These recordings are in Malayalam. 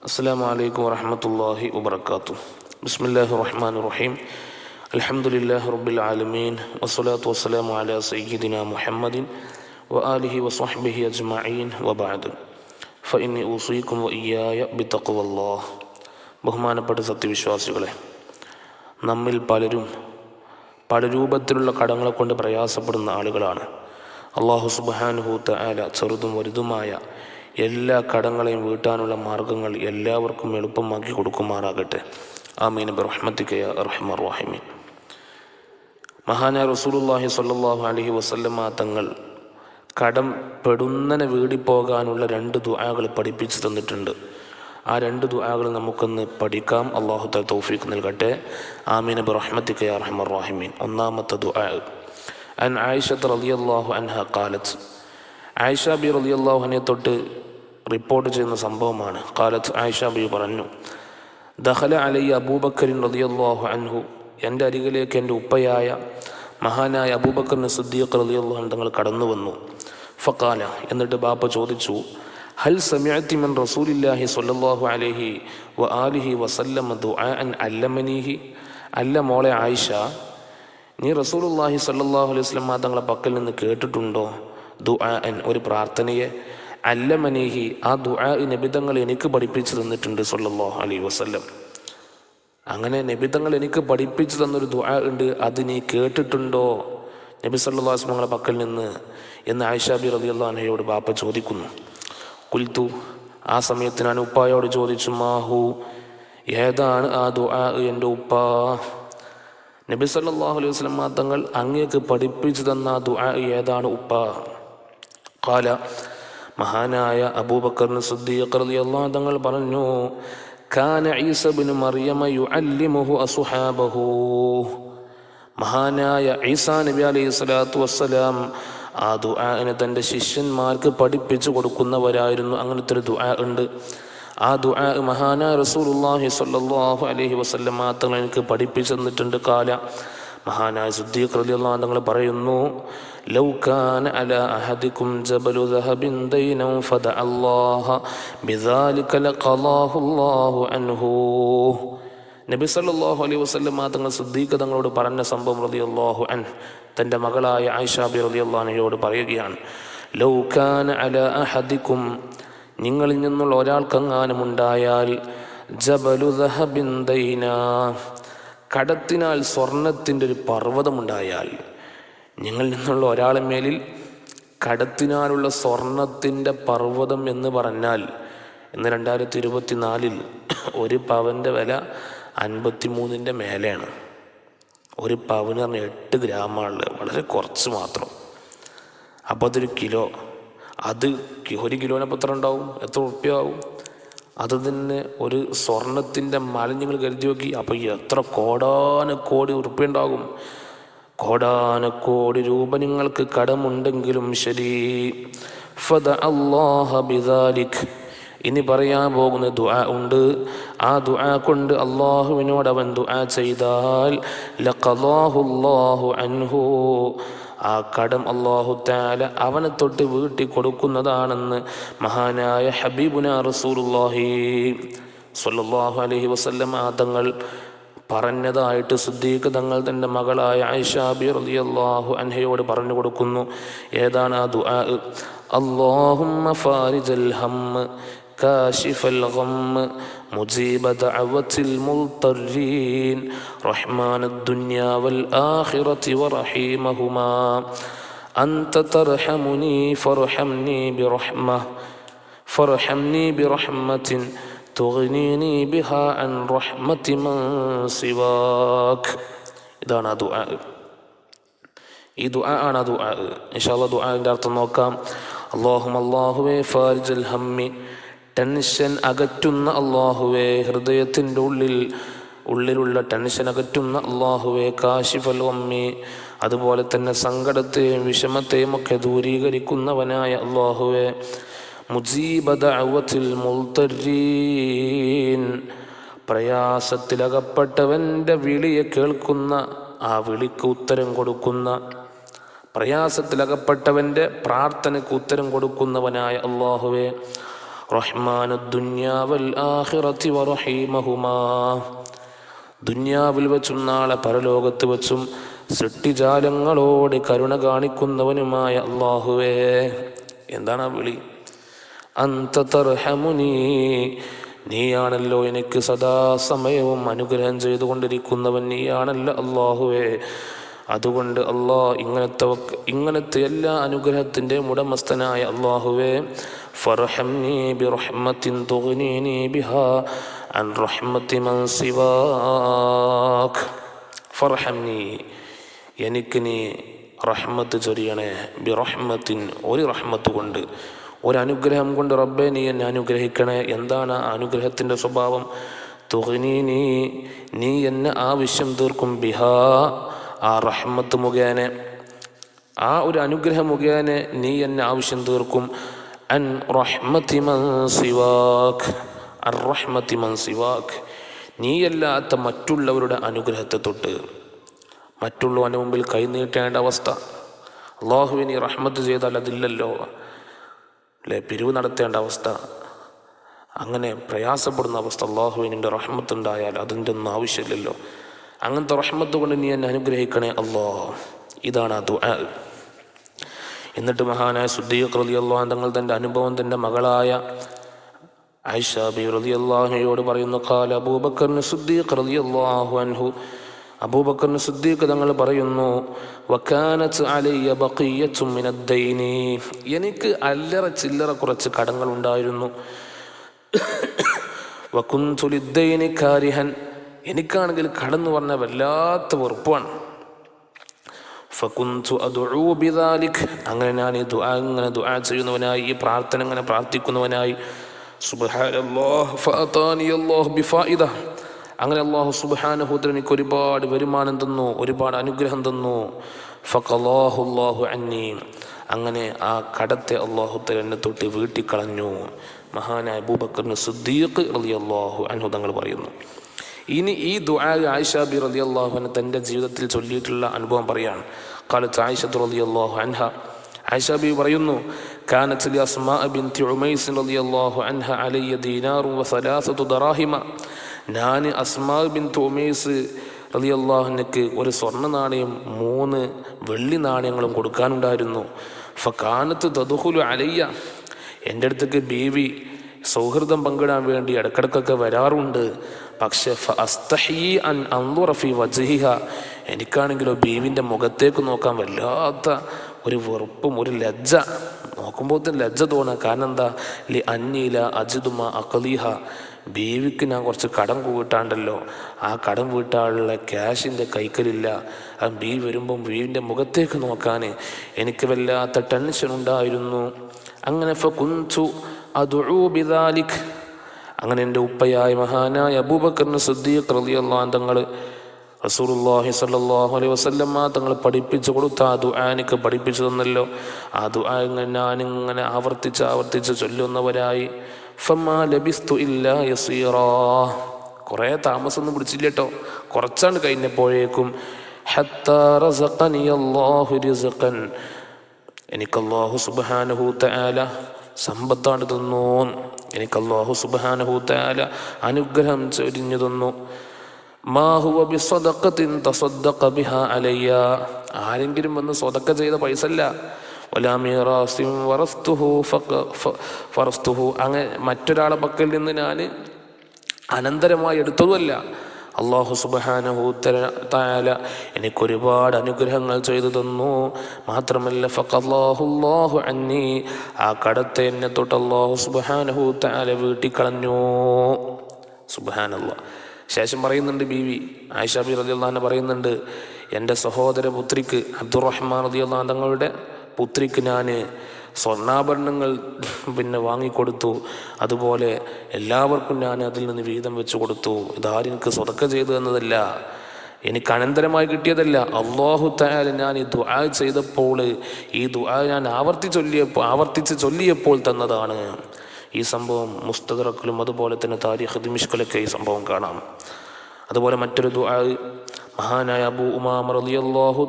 അസ്സലാമു അലൈക്കും വറഹ്മത്തുള്ളാഹി വബറകാതുഹു. ബിസ്മില്ലാഹിർ റഹ്മാനിർ റഹീം. അൽഹംദുലില്ലാഹി റബ്ബിൽ ആലമീൻ വസ്സലാത്തു വസ്സലാമു അലാ സയ്യിദിനാ മുഹമ്മദിൻ വആലിഹി വസ്വഹ്ബിഹി അജ്മഈൻ വബഅദ്. ഫഇന്നി ഊസീകും വഇയ്യായ ബിത്തഖ്വല്ലാഹ്. ബഹുമാനപ്പെട്ട സത്യവിശ്വാസികളെ, നമ്മിൽ പലരും പല രൂപത്തിലുള്ള കടങ്ങളെ കൊണ്ട് പ്രയാസപ്പെടുന്ന ആളുകളാണ്. അല്ലാഹു സുബ്ഹാനഹു തആല ചെറുതും വലുതുമായ എല്ലാ കടങ്ങളെയും വീട്ടാനുള്ള മാർഗങ്ങൾ എല്ലാവർക്കും എളുപ്പമാക്കി കൊടുക്കുമാറാകട്ടെ. ആമീൻ ബിറഹ്മതിക യാ അർഹമർ റഹീമീൻ. മഹാനായ റസൂലുള്ളാഹി സ്വല്ലല്ലാഹു അലൈഹി വസല്ലമ തങ്ങൾ കടം പെടുന്നനെ വീടിപ്പോകാനുള്ള 2 ദുആകൾ പഠിപ്പിച്ചു തന്നിട്ടുണ്ട്. ആ 2 ദുആകൾ നമുക്കൊന്ന് പഠിക്കാം. അല്ലാഹു തആല തൗഫീഖ് നൽകട്ടെ. ആമീൻ ബിറഹ്മതിക യാ അർഹമർ റഹീമീൻ. ഒന്നാമത്തെ ദുആ അൻ ആയിഷ റളിയല്ലാഹു അൻഹ ഖാലത്ത്. ആയിഷ ബി റളിയല്ലാഹു അൻഹയെ തൊട്ട് റിപ്പോർട്ട് ചെയ്യുന്ന സംഭവമാണ്. ഖാലത്ത്, ആയിഷ ബി പറഞ്ഞു, ദഖല അലയ്യ അബൂബക്കറിൻ റളിയല്ലാഹു അൻഹു, എൻ്റെ അരികിലേക്ക് എൻ്റെ ഉപ്പയായ മഹാനായ അബൂബക്കറിന് സിദ്ദീഖ് റളിയല്ലാഹു അൻഹു തങ്ങൾ കടന്നു വന്നു. ഫഖാല, എന്നിട്ട് ബാപ്പ ചോദിച്ചു, ഹൽ സമിഅതി മിൻ റസൂലില്ലാഹി സ്വല്ലല്ലാഹു അലൈഹി വആലിഹി വസല്ലം ദുആഅൻ അല്ലമനീഹി. അല്ല മോളെ ആയിഷ, നീ റസൂലുള്ളാഹി സ്വല്ലല്ലാഹു അലൈഹി വസല്ലം തങ്ങളെ പക്കൽ നിന്ന് കേട്ടിട്ടുണ്ടോ ദുആഅൻ, ഒരു പ്രാർത്ഥനയെ, അല്ലമനീഹി, ആ ദുആ നബിതങ്ങൾ എനിക്ക് പഠിപ്പിച്ചു തന്നിട്ടുണ്ട് സ്വല്ലല്ലാഹു അലൈഹി വസല്ലം. അങ്ങനെ നബിതങ്ങൾ എനിക്ക് പഠിപ്പിച്ചു തന്നൊരു ദുആ ഉണ്ട്, അത് നീ കേട്ടിട്ടുണ്ടോ നബി സല്ലല്ലാഹു അലൈഹി വസല്ലം പക്കൽ നിന്ന് എന്ന് ആയിഷ ബി റളിയല്ലാഹു അൻഹയോട് ബാപ്പ ചോദിക്കുന്നു. ഖുൽതു, ആ സമയത്ത് ഞാൻ ഉപ്പായോട് ചോദിച്ചു, മാഹു, ഏതാണ് ആ ദുആ എൻ്റെ ഉപ്പ? നബി സല്ലല്ലാഹു അലൈഹി വസല്ലം തങ്ങൾ അങ്ങേക്ക് പഠിപ്പിച്ചു തന്ന ആ ദുആ ഏതാണ് ഉപ്പ? ഖാല, മഹാനായ അബൂബക്കർ സിദ്ദീഖ് റളിയല്ലാഹു അൻഹു തങ്ങൾ പറഞ്ഞു, കാന ഈസ ഇബ്നു മറിയമ യുഅല്ലിമുഹു അസ്ഹാബഹു. മഹാനായ ഈസാ നബി അലൈഹി സ്വലാത്തു വസ്സലാം ആ ദുആനെ തൻ്റെ ശിഷ്യന്മാർക്ക് പഠിപ്പിച്ചു കൊടുക്കുന്നവരായിരുന്നു. അങ്ങനത്തെ ഒരു ദുആ ഉണ്ട്. ആ ദുആ മഹാനായ റസൂലുള്ളാഹി സ്വല്ലല്ലാഹു അലൈഹി വസല്ലം തങ്ങൾ എനിക്ക് പഠിപ്പിച്ചു തന്നിട്ടുണ്ട്. കാല, മഹാനായ സിദ്ദീഖ് റളിയല്ലാഹു അൻഹു പറയുന്നു, ലൗ കാന അലാ അഹദികും ജബലു ദഹബിൻ ദൈനൻ ഫദഅല്ലാഹ ബിദാലിക ലഖളാഹു അല്ലാഹു അൻഹു. നബി സല്ലല്ലാഹു അലൈഹി വസല്ലം തങ്ങൾ സിദ്ദീഖ് തങ്ങളോട് പറഞ്ഞ സംഭവം റളിയല്ലാഹു അൻഹു തൻ്റെ മകളായ ആയിഷ ബി റളിയല്ലാഹു അൻഹയോട് പറയുകയാണ്. ലൗ കാന അലാ അഹദികും, നിങ്ങളിൽ നിന്നുള്ള ഒരാൾക്കെങ്ങാനും ഉണ്ടായാൽ, ജബലു ദഹബിൻ ദൈന, കടത്തിനാൽ സ്വർണത്തിൻ്റെ ഒരു പർവ്വതമുണ്ടായാൽ, നിങ്ങളിൽ നിന്നുള്ള ഒരാളെ മേലിൽ കടത്തിനാലുള്ള സ്വർണത്തിൻ്റെ പർവ്വതം എന്ന് പറഞ്ഞാൽ, ഇന്ന് 2024 ഒരു പവൻ്റെ വില 53ൻ്റെ മേലെയാണ്. ഒരു പവന് പറഞ്ഞാൽ 8 ഗ്രാമാണുള്ളത്, വളരെ കുറച്ച് മാത്രം. അപ്പോൾ അതൊരു കിലോ, അത് 1 കിലോനപ്പം എത്ര ഉണ്ടാവും, എത്ര ഉറുപ്പ്യാവും? അത് തന്നെ ഒരു സ്വർണത്തിൻ്റെ മല നിങ്ങൾ കരുതി നോക്കി. അപ്പോൾ എത്ര കോടാനക്കോടി ഉറുപ്പ്യ ഉണ്ടാകും. കോടാനക്കോടി രൂപ നിങ്ങൾക്ക് കടമുണ്ടെങ്കിലും ശരി, ഫദഅല്ലാഹ ബിദാലിക്, ഇനി പറയാൻ പോകുന്ന ദുആ ഉണ്ട്. ആ ദുആ കൊണ്ട് അള്ളാഹുവിനോട് അവൻ ദുആ ചെയ്താൽ, ലഖളാഹു അല്ലാഹു അൻഹു, ആ കടം അല്ലാഹു തആല അവനെ തൊട്ട് വീട്ടി കൊടുക്കുന്നതാണെന്ന് മഹാനായ ഹബീബുനാ റസൂലുള്ളാഹി സ്വല്ലല്ലാഹു അലൈഹി വസല്ലം തങ്ങൾ പറഞ്ഞതായിട്ട് സിദ്ദീഖ് തങ്ങൾ തൻ്റെ മകളായ ആയിഷ ബി റളിയല്ലാഹു അൻഹയോട് പറഞ്ഞു കൊടുക്കുന്നു. ഏതാണ് ആ ദുആ? അല്ലാഹുമ്മ ഫാരിജൽ ഹമ്മ കാശിഫൽ ഗമ്മ മുജീബ ദഅവത്തിൽ മുൽതറീൻ റഹ്മാനദ് ദുനിയാ വൽ ആഖിറതി വറഹീമഹുമാ അൻത തർഹമുനി ഫർഹംനി ബിറഹ്മത്തിൻ തുഗ്നീനി ബിഹാ അൻ റഹ്മതി മൻ സിവാക്. ഇതാണ് ആ ദുആ. ഈ ദുആ ആണ് ആ ദുആ. ഇൻഷാ അല്ലാഹ് ദുആന്റെ അർത്ഥം നോക്കാം. അല്ലാഹുവേ ഫാരിജൽ ഹമ്മി, ടെൻഷൻ അകറ്റുന്ന അല്ലാഹുവേ, ഹൃദയത്തിൻ്റെ ഉള്ളിലുള്ള ടെൻഷൻ അകറ്റുന്ന അല്ലാഹുവേ, കാശിഫൽ ഗമ്മി, അതുപോലെ തന്നെ സങ്കടത്തെയും വിഷമത്തെയും ഒക്കെ ദൂരീകരിക്കുന്നവനായ അല്ലാഹുവേ, മുജീബ ദഅവത്തിൽ മുൽതറീൻ, പ്രയാസത്തിലകപ്പെട്ടവൻ്റെ വിളിയെ കേൾക്കുന്ന, ആ വിളിക്ക് ഉത്തരം കൊടുക്കുന്ന, പ്രയാസത്തിലകപ്പെട്ടവൻ്റെ പ്രാർത്ഥനയ്ക്ക് ഉത്തരം കൊടുക്കുന്നവനായ അല്ലാഹുവേ, റഹ്മാനുദ്ദുന്യാ വൽ ആഖിറതി വറഹീമഹുമാ. ദുന്യാവിൽ വച്ചും നാളെ പരലോകത്ത് വച്ചും സൃഷ്ടിജാലങ്ങളോട് കരുണ കാണിക്കുന്നവനുമായ അല്ലാഹുവേ. എന്താണ് ആ വിളി? അന്ത തർഹമുനീ, നീയാണല്ലോ എനിക്ക് സദാസമയവും അനുഗ്രഹം ചെയ്തുകൊണ്ടിരിക്കുന്നവൻ, നീയാണല്ലോ അല്ലാഹുവേ. അതുകൊണ്ട് ഇങ്ങനത്തെ എല്ലാ അനുഗ്രഹത്തിൻ്റെ ഉടമസ്ഥനായ അല്ലാഹുവേ, ഫർഹംനീ ബിറഹ്മത്തിൻ തുഗ്നീനി ബിഹാ അൻ റഹ്മത്തി മൻ സിവാക്. ഫർഹംനീ, എനിക്ക് നീ റഹ്മത്ത് ചൊരിയണേ. ബിറഹ്മത്തിൻ, ഒരു റഹ്മത്ത് കൊണ്ട്, ഒരനുഗ്രഹം കൊണ്ട് റബ്ബേ നീ എന്നെ അനുഗ്രഹിക്കണേ. എന്താണ് ആ അനുഗ്രഹത്തിൻ്റെ സ്വഭാവം? തുഗ്നീനി, നീ എന്നെ ആവശ്യം തീർക്കും. ബിഹാ, ആ റഹ്മത്ത് മുഖേന, ആ ഒരു അനുഗ്രഹം മുഖേന നീ എന്നെ ആവശ്യം തീർക്കും. അൻ റഹ്മത്തി മൻ സിവാക്, അർ റഹ്മത്തി മൻ സിവാക്, നീയല്ലാത്ത മറ്റുള്ളവരുടെ അനുഗ്രഹത്തെ തൊട്ട്. മറ്റുള്ളവൻ്റെ മുമ്പിൽ കൈനീട്ടേണ്ട അവസ്ഥ. അള്ളാഹുവിന് റഹ്മത്ത് ചെയ്താൽ അതില്ലല്ലോ അല്ലേ, പിരിവ് നടത്തേണ്ട അവസ്ഥ, അങ്ങനെ പ്രയാസപ്പെടുന്ന അവസ്ഥ. അള്ളാഹുവിൻ്റെ റഹ്മത്ത് ഉണ്ടായാൽ അതിൻ്റെ ഒന്നും ആവശ്യമില്ലല്ലോ. അങ്ങനത്തെ റഹ്മത്ത് കൊണ്ട് നീ എന്നെ അനുഗ്രഹിക്കണേ അല്ലാ. ഇതാണ് ആ ദുആ. എന്നിട്ട് മഹാനായ സിദ്ദീഖ് റളിയല്ലാഹു അൻഹു തങ്ങൾ തൻ്റെ അനുഭവം തൻ്റെ മകളായ ആയിഷ ബീവി റളിയല്ലാഹു അൻഹയോട് പറയുന്നു. ഖാല അബൂബക്കർ സിദ്ദീഖ് റളിയല്ലാഹു അൻഹു, അബൂബക്കർ സിദ്ദീഖ് തങ്ങൾ പറയുന്നു, വകാനത് അലയ്യ ബഖിയ്യത്തുൻ മിനദ്ദൈനി, എനിക്ക് അല്ലറ ചില്ലറ കുറച്ച് കടങ്ങൾ ഉണ്ടായിരുന്നു. വകുൻതു ലിദ്ദൈനി കാരിഹൻ, എനിക്കാണെങ്കിൽ കടന്നു പറഞ്ഞ വല്ലാത്ത വെറുപ്പാണ്. ഫകുൻതു അദ്ഉ ബിദാലിക്, അങ്ങനെ ഞാൻ ഈ ദുആ ചെയ്യുന്നവനായി, ഈ പ്രാർത്ഥന ഇങ്ങനെ പ്രാർത്ഥിക്കുന്നവനായി. സുബ്ഹാനല്ലാഹ് ഫഅതാനി അല്ലാഹു ബിഫായിദ, അങ്ങനെ അല്ലാഹു സുബ്ഹാനഹു വ തആല എനിക്ക് ഒരുപാട് വരുമാനം തന്നു, ഒരുപാട് അനുഗ്രഹം തന്നു. ഫഖല്ലാഹു അല്ലാഹു അന്നി, അങ്ങനെ ആ കടത്തെ അല്ലാഹു തആല എന്നെ തൊട്ട് വീട്ടിക്കളഞ്ഞു. മഹാനായ അബൂബക്കർ സിദ്ദീഖ് റളിയല്ലാഹു അൻഹു തങ്ങൾ പറയുന്നു. ഇനി ഈ ദുആ ആയിഷ ബി റളിയല്ലാഹു അൻഹ തൻ്റെ ജീവിതത്തിൽ ചൊല്ലിയിട്ടുള്ള അനുഭവം പറയാണ്. ഖാലത്ത് ആയിഷത്തു റളിയല്ലാഹു അൻഹ, ആയിഷ ബി പറയുന്നു, കാനത്ത് ലി അസ്മാ ബിൻതി ഉമൈസ് റളിയല്ലാഹു അൻഹ അലയ്യ ദീനാറു വ സലാസതു ദറാഹിമ, ഞാൻ അസ്മാ ബിൻതി ഉമൈസ് റളിയല്ലാഹു അൻഹയ്ക്ക് ഒരു സ്വർണ്ണ നാണയം 3 വെള്ളി നാണയങ്ങളും കൊടുക്കാനുണ്ടായിരുന്നു. ഫകാനത്ത് തദ്ഖുലു അലയ്യ, എൻ്റെ അടുത്തേക്ക് ബീവി സൗഹൃദം പങ്കിടാൻ വേണ്ടി ഇടക്കിടക്കൊക്കെ വരാറുണ്ട്. പക്ഷെ ഫഅസ്തഹി അൻ അൻദുറ ഫീ വജ്ഹിഹ, എനിക്കാണെങ്കിലോ ബീവിൻ്റെ മുഖത്തേക്ക് നോക്കാൻ വല്ലാത്ത ഒരു വെറുപ്പും ഒരു ലജ്ജ, നോക്കുമ്പോൾ തന്നെ ലജ്ജ തോന്നുക. കാരണം എന്താ? ലി അന്നീല അജിദുമ അഖലിഹ, ബീവിക്ക് ഞാൻ കുറച്ച് കടം വീട്ടാണ്ടല്ലോ, ആ കടം വീട്ടാനുള്ള ക്യാഷിൻ്റെ കൈക്കലില്ല. ആ ബീവി വരുമ്പം ബീവിൻ്റെ മുഖത്തേക്ക് നോക്കാൻ എനിക്ക് വല്ലാത്ത ടെൻഷൻ ഉണ്ടായിരുന്നു. അങ്ങനെ ഫകുൻതു അദ്ഉ ബിദാലിക്, അങ്ങനെ എൻ്റെ ഉപ്പയായ മഹാനായ അബൂബക്കർ സിദ്ദീഖ് റളിയല്ലാഹു അൻഹു തങ്ങൾ റസൂലുള്ളാഹി സ്വല്ലല്ലാഹു അലൈഹി വസല്ലമ തങ്ങൾ പഠിപ്പിച്ചു കൊടുത്ത ആ ദുആ എനിക്ക് പഠിപ്പിച്ചു തന്നല്ലോ. ആ ദുആ ഞാനിങ്ങനെ ആവർത്തിച്ച് ചൊല്ലുന്നവരായി. ഫമാ ലബിസ്തു ഇല്ലാ യസീറാ, കുറേ താമസമൊന്നും പിടിച്ചില്ല കേട്ടോ, കുറച്ചാണ് കഴിഞ്ഞപ്പോഴേക്കും ഹത്താ റസഖനി അല്ലാഹു റിസ്ഖൻ, എനിക്ക് അല്ലാഹു സുബ്ഹാനഹു തആല സമ്പത്താണ് തന്നു, എനിക്ക് അല്ലാഹു സുബ്ഹാനഹു തആല അനുഗ്രഹം ചൊരിഞ്ഞു തന്നു. മാ ഹുവ ബിസ്സദഖത്തിൻ തസദ്ദഖ ബിഹാ അലയ്യ, ആരെങ്കിലും വന്ന് സ്വതക്ക ചെയ്ത പൈസ അല്ല. വലാ മീറാസിൻ വറസ്തുഹു, അങ്ങനെ മറ്റൊരാളെ പക്കൽ നിന്ന് ഞാൻ അനന്തരമായി എടുത്തതുമല്ല. അല്ലാഹു സുബ്ഹാനഹു തആല എനിക്കൊരുപാട് അനുഗ്രഹങ്ങൾ ചെയ്തു തന്നു. മാത്രമല്ല ഫഖല്ലാഹു അന്നി, ആ കടത്തെ എന്നെ തൊട്ട് അല്ലാഹു സുബ്ഹാനഹു തആല വീട്ടിക്കളഞ്ഞു. സുബ്ഹാനല്ലാഹ്. ശേഷം പറയുന്നുണ്ട് ബീവി ആയിഷ ബി റളിയല്ലാഹു അൻഹ പറയുന്നുണ്ട്, എൻ്റെ സഹോദര പുത്രിക്ക് അബ്ദുറഹ്മാൻ റളിയല്ലാഹു അൻഹു തങ്ങളുടെ പുത്രിക്ക് ഞാൻ സ്വർണ്ണാഭരണങ്ങൾ വാങ്ങിക്കൊടുത്തു. അതുപോലെ എല്ലാവർക്കും ഞാൻ അതിൽ നിന്ന് വീതം വെച്ച് കൊടുത്തു. ഇതാരും എനിക്ക് സ്വതക്ക ചെയ്തു തന്നതല്ല, എനിക്ക് അനന്തരമായി കിട്ടിയതല്ല. അല്ലാഹു തആല ഞാൻ ഈ ദുആ ചെയ്തപ്പോൾ, ഈ ദുആ ഞാൻ ആവർത്തിച്ച് ചൊല്ലിയപ്പോൾ തന്നതാണ്. ഈ സംഭവം മുസ്തദറക്കിലും അതുപോലെ തന്നെ താരിഖ് ദിമിഷ്കിലൊക്കെ ഈ സംഭവം കാണാം. അതുപോലെ മറ്റൊരു ദുആ മഹാനായ അബൂ ഉമാമ റളിയല്ലാഹു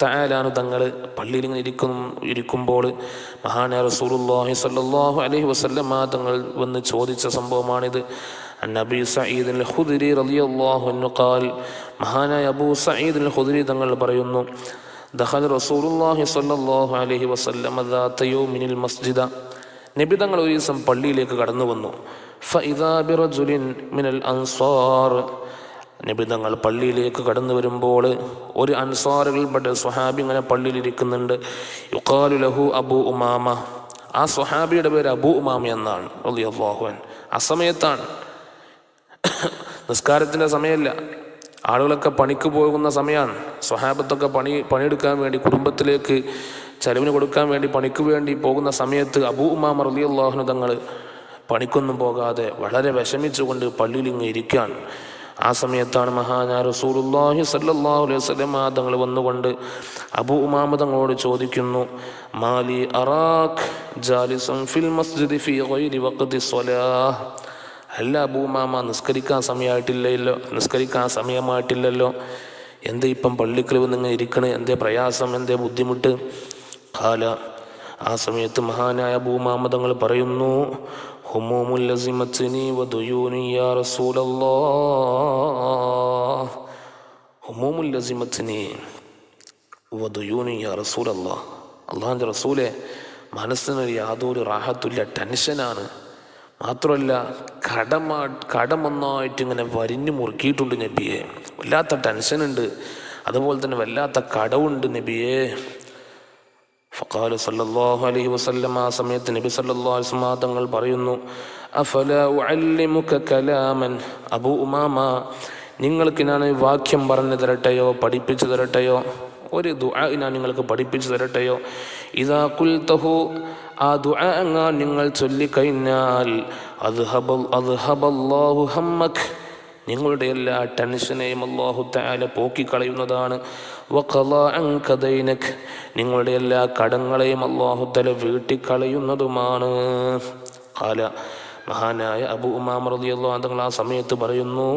തആല തങ്ങൾ പള്ളിയിൽ ഇങ്ങനെ ഇരിക്കുമ്പോൾ മഹാനായ റസൂലുള്ളാഹി സ്വല്ലല്ലാഹു അലൈഹി വസല്ലം തങ്ങൾ വന്ന് ചോദിച്ച സംഭവമാണിത്. നബി സഈദ് അൽ ഖുദരി റളിയല്ലാഹു അൻഹു ഖാൽ, മഹാനായ അബൂ സഈദ് അൽ ഖുദരി തങ്ങൾ പറയുന്നു, ദഖല റസൂലുള്ളാഹി സ്വല്ലല്ലാഹു അലൈഹി വസല്ലം ദാത യൗമിൽ മസ്ജിദ, നബി തങ്ങൾ ഒരു ദിവസം പള്ളിയിലേക്ക് കടന്നു വന്നു. ഫഇദാ ബിറജുലിൻ മിനൽ അൻസാർ, നബി തങ്ങൾ പള്ളിയിലേക്ക് കടന്നു വരുമ്പോൾ ഒരു അൻസാറുകൾപ്പെട്ട സ്വഹാബി ഇങ്ങനെ പള്ളിയിലിരിക്കുന്നുണ്ട്. യുഖാലു ലഹു അബൂ ഉമാമ, ആ സ്വഹാബിയുടെ പേര് അബൂ ഉമാമ എന്നാണ് റളിയല്ലാഹു അൻഹു. ആ സമയത്താണ്, നിസ്കാരത്തിൻ്റെ സമയമല്ല, ആളുകളൊക്കെ പണിക്ക് പോകുന്ന സമയമാണ്. സ്വഹാബത്തൊക്കെ പണിയെടുക്കാൻ വേണ്ടി, കുടുംബത്തിലേക്ക് ചെലവിന് കൊടുക്കാൻ വേണ്ടി പണിക്ക് വേണ്ടി പോകുന്ന സമയത്ത് അബൂ ഉമാമ റളിയല്ലാഹു അൻഹു തങ്ങൾ പണിക്കൊന്നും പോകാതെ വളരെ വിഷമിച്ചുകൊണ്ട് പള്ളിയിൽ ഇങ്ങ് ഇരിക്കാൻ. ആ സമയത്താണ് മഹാനായ റസൂലുള്ളാഹി സ്വല്ലല്ലാഹു അലൈഹി വസല്ലം തങ്ങൾ വന്നുകൊണ്ട് അബൂ ഉമാമ തങ്ങളോട് ചോദിക്കുന്നു, മാലി അറാഖ് ജാലിസൻ ഫിൽ മസ്ജിദി ഫീ ഗൈരി വഖ്തി സ്വലാഹ്, അല്ല അബൂ ഉമാമ, നിസ്കരിക്കാൻ സമയമായിട്ടില്ലല്ലോ, എന്തേ ഇപ്പം പള്ളിക്കൽ വന്നിങ്ങനെ ഇരിക്കണേ, എന്തേ പ്രയാസം, എന്തേ ബുദ്ധിമുട്ട്? ഖാല, ആ സമയത്ത് മഹാനായ അബൂ ഉമാമ തങ്ങൾ പറയുന്നു, ഹുമൂമുൽ ലസിമത്നി വദുയൂനി യാ റസൂലല്ലാഹ്, ഹുമൂമുൽ ലസിമത്നി വദുയൂനി യാ റസൂലല്ലാഹ്, അല്ലാഹുവിൻ്റെ റസൂലെ, മനസ്സിനൊരു യാതൊരു റാഹത്തുമില്ല, ടെൻഷനാണ്. മാത്രമല്ല കടമൊന്നായിട്ട് ഇങ്ങനെ വരിഞ്ഞു മുറുക്കിയിട്ടുണ്ട് നബിയെ, വല്ലാത്ത ടെൻഷനുണ്ട്, അതുപോലെ തന്നെ വല്ലാത്ത കടവുണ്ട് നബിയെ. ഫഖാല സല്ലല്ലാഹു അലൈഹി വസല്ലം, ആ സമയത്ത് നബി സല്ലല്ലാഹു അലൈഹി വസല്ലം തങ്ങൾ പറയുന്നു, അഫലാ ഉഅല്ലിമുക കലാമൻ, അബൂ ഉമാമ, നിങ്ങൾക്ക് ഞാൻ വാക്യം പറഞ്ഞു തരട്ടെയോ, പഠിപ്പിച്ചു തരട്ടെയോ, ഒരു ദുആ ഞാൻ നിങ്ങൾക്ക് പഠിപ്പിച്ചു തരട്ടെയോ. ഇദാ ഖുൽതഹു, ആ ദുആ എങ്ങാൻ നിങ്ങൾ ചൊല്ലിക്കഴിഞ്ഞാൽ, അദ്ഹബല്ലാഹു ഹമ്മക്, നിങ്ങളുടെ എല്ലാ ടെൻഷനെയും അല്ലാഹു തആല പോക്കിക്കളയുന്നതാണ്. വഖളാ അൻക ദൈനക്, നിങ്ങളുടെ എല്ലാ കടങ്ങളെയും അല്ലാഹു തആല വീട്ടിക്കളയുന്നതുമാണ്. ഖാല, മഹാനായ അബൂ ഉമാമ റളിയല്ലാഹു അൻഹു തങ്ങൾ ആ സമയത്ത് പറയുന്നു,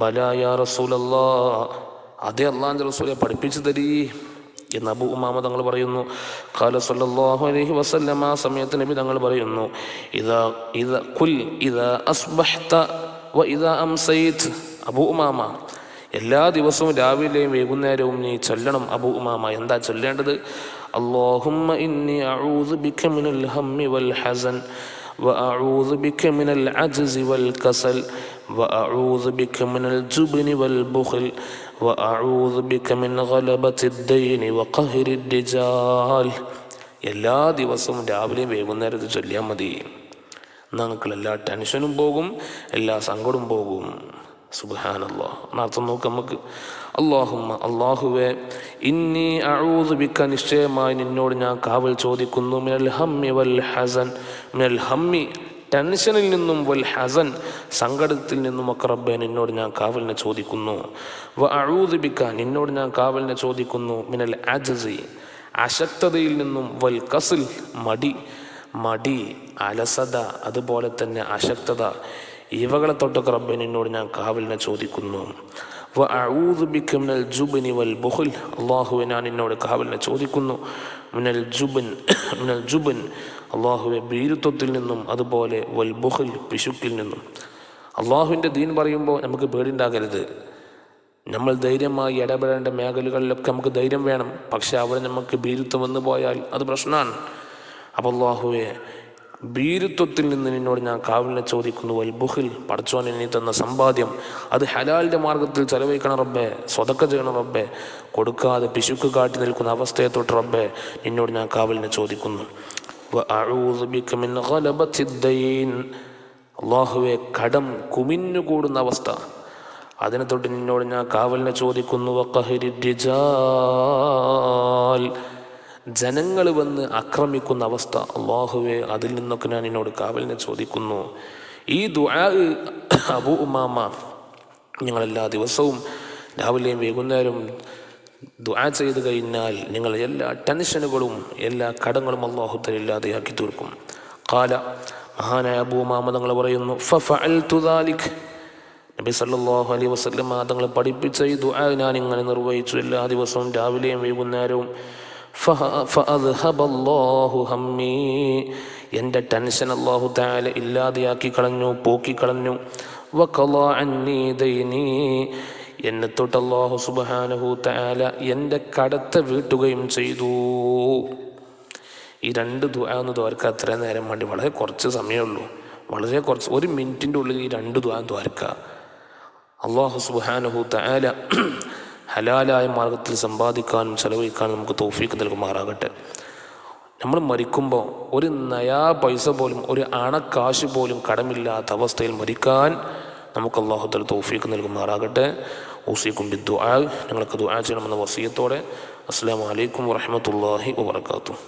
ബലാ യാ റസൂലല്ലാഹ്, അതേ അല്ലാഹുവിൻ്റെ റസൂലെ, പഠിപ്പിച്ചു തരീ എന്ന് അബൂ ഉമാമ തങ്ങൾ പറയുന്നു. ഖാല സല്ലല്ലാഹു അലൈഹി വസല്ലം, ആ സമയത്ത് നബി തങ്ങൾ പറയുന്നു, ഇദാ അസ്ബഹ്ത വ ഇദാ അംസൈത്, അബൂ ഉമാമ, എല്ലാ ദിവസവും രാവിലെയും വൈകുന്നേരവും നീ ചൊല്ലണം. അബൂ ഉമാമ, എന്താ ചൊല്ലേണ്ടത്? അല്ലാഹുമ്മ ഇന്നി അഊദു ബിക മിനൽ ഹമ്മി വൽ ഹസൻ وأعوذ بك من العجز والكسل وأعوذ بك من الجبن والبخل وأعوذ بك من غلبة الدين وقهر الرجال. എല്ലാ ദിവസവും രാവിലെയും വൈകുന്നേരത്ത് ചൊല്ലിയാൽ മതി. നമുക്ക് എല്ലാ ടെൻഷനും പോകും, എല്ലാ സങ്കടവും പോകും. സുബ്ഹാനല്ലാഹ്. എന്നർത്ഥം നോക്ക് നമുക്ക്. അല്ലാഹുമ്മ, അല്ലാഹുവേ, ഇന്നി അഊദു ബിക, നിശ്ചയമായി നിന്നോട് ഞാൻ കാവൽ ചോദിക്കുന്നു, മിനൽ ഹമ്മി വൽ ഹസൻ, മിനൽ ഹമ്മി, ടെൻഷനിൽ നിന്നും, വൽ ഹസൻ, സങ്കടത്തിൽ നിന്നുമൊക്കെ റബ്ബേ നിന്നോട് ഞാൻ കാവലിനെ ചോദിക്കുന്നു. വ അഊദു ബിക, നിന്നോട് ഞാൻ കാവലിനെ ചോദിക്കുന്നു, മിനൽ അജ്സി, അശക്തതയിൽ നിന്നും, വൽ കസ്ൽ, മടി, അലസത, അതുപോലെ തന്നെ അശക്തത, ഇവകളെ തൊട്ടൊക്കെ റബ്ബേ നിന്നോട് ഞാൻ കാവലിനെ ചോദിക്കുന്നു. വ അഊദു ബിക മിനൽ ജുബ്നി വൽ ബുഖൽ, അല്ലാഹുവേ, ഞാൻ നിന്നോട് കാവലിനെ ചോദിക്കുന്നു, മിനൽ ജുബ്ൻ, അല്ലാഹുവേ, ഭീരുത്വത്തിൽ നിന്നും, അതുപോലെ വൽ ബുഖൽ, പിശുക്കിൽ നിന്നും. അള്ളാഹുവിൻ്റെ ദീൻ പറയുമ്പോൾ നമുക്ക് പേടിയുണ്ടാകരുത്. നമ്മൾ ധൈര്യമായി ഇടപെടേണ്ട മേഖലകളിലൊക്കെ നമുക്ക് ധൈര്യം വേണം. പക്ഷെ അവിടെ നമുക്ക് ഭീരുത്വം വന്നു പോയാൽ അത് പ്രശ്നമാണ്. അപ്പോൾ അല്ലാഹുവേ, ഭീരുത്വത്തിൽ നിന്ന് നിന്നോട് ഞാൻ കാവലിനെ ചോദിക്കുന്നു. വൽ ബുഖിൽ, പടച്ചോൻ നീ തന്ന സമ്പാദ്യം അത് ഹലാലിൻ്റെ മാർഗത്തിൽ ചെലവഴിക്കണം റബ്ബേ, സ്വതക്ക ചെയ്യണം റബ്ബേ, കൊടുക്കാതെ പിശുക്ക് കാട്ടി നിൽക്കുന്ന അവസ്ഥയെ തൊട്ട് റബ്ബേ നിന്നോട് ഞാൻ കാവലിനെ ചോദിക്കുന്നു. വ അഊദു ബിക മിൻ ഗലബത്തിദ്ദൈൻ, അല്ലാഹുവേ, കടം കുമിഞ്ഞുകൂടുന്ന അവസ്ഥ, അതിനെ തൊട്ട് നിന്നോട് ഞാൻ കാവലിനെ ചോദിക്കുന്നു. വ ഖഹ്രി റിജാൽ, ജനങ്ങൾ വന്ന് ആക്രമിക്കുന്ന അവസ്ഥ, അല്ലാഹുവേ, അതിൽ നിന്നൊക്കെ ഞാൻ നിന്നോട് കാവലിനെ ചോദിക്കുന്നു. ഈ ദുആ അബൂ ഉമാമ നിങ്ങളെല്ലാ ദിവസവും രാവിലെയും വൈകുന്നേരം ദുആ ചെയ്ത് കഴിഞ്ഞാൽ നിങ്ങൾ എല്ലാ ടെൻഷനുകളും എല്ലാ കടങ്ങളും അല്ലാഹു തആല ഇല്ലാതെയാക്കി തീർക്കും. ഖാല, മഹാനായ അബൂ ഉമാമ തങ്ങൾ പറയുന്നു, ഫഫഅൽതു ദാലിക്, നബി സല്ലല്ലാഹു അലൈഹി വസല്ലം തങ്ങൾ പഠിപ്പിച്ച ഈ ദുആ ഞാൻ ഇങ്ങനെ നിർവഹിച്ചു എല്ലാ ദിവസവും രാവിലെയും വൈകുന്നേരവും. ഫഅദ്ഹബല്ലാഹു ഹമ്മി, എൻ്റെ ടെൻഷൻ അല്ലാഹു തആല ഇല്ലാതെയാക്കി കളഞ്ഞു, പോക്കിക്കളഞ്ഞു. വഖളാ അന്നീ ദൈനി, എന്നെ തൊട്ട് അല്ലാഹു സുബ്ഹാനഹു തആല എൻ്റെ കടത്തെ വീട്ടുകയും ചെയ്തു. ഈ രണ്ട് ദുആ ഒന്ന് ദ്വാരക്കുക. അത്രയും നേരം വേണ്ടി, വളരെ കുറച്ച് സമയമുള്ളൂ, വളരെ കുറച്ച്, 1 മിനിറ്റിൻ്റെ ഉള്ളിൽ ഈ രണ്ട് ദുആ ദ്വാരക്കുക. അല്ലാഹു സുബ്ഹാനഹു തആല ഹലാലായ മാർഗത്തിൽ സമ്പാദിക്കാനും ചെലവഴിക്കാനും നമുക്ക് തൗഫീഖ് നൽകുമാറാകട്ടെ. നമ്മൾ മരിക്കുമ്പോൾ ഒരു നയാ പൈസ പോലും, ഒരു അണക്കാശ് പോലും കടമില്ലാത്ത അവസ്ഥയിൽ മരിക്കാൻ നമുക്ക് അല്ലാഹു തആല തൗഫീഖ് നൽകുമാറാകട്ടെ. ഊസിക്കും ബിദ്ദുആ, ഞങ്ങൾക്ക് ദുആ ചെയ്യണമെന്ന വസിയത്തോടെ. അസ്സലാമു അലൈക്കും വറഹ്മത്തുള്ളാഹി വബറകാതുഹു.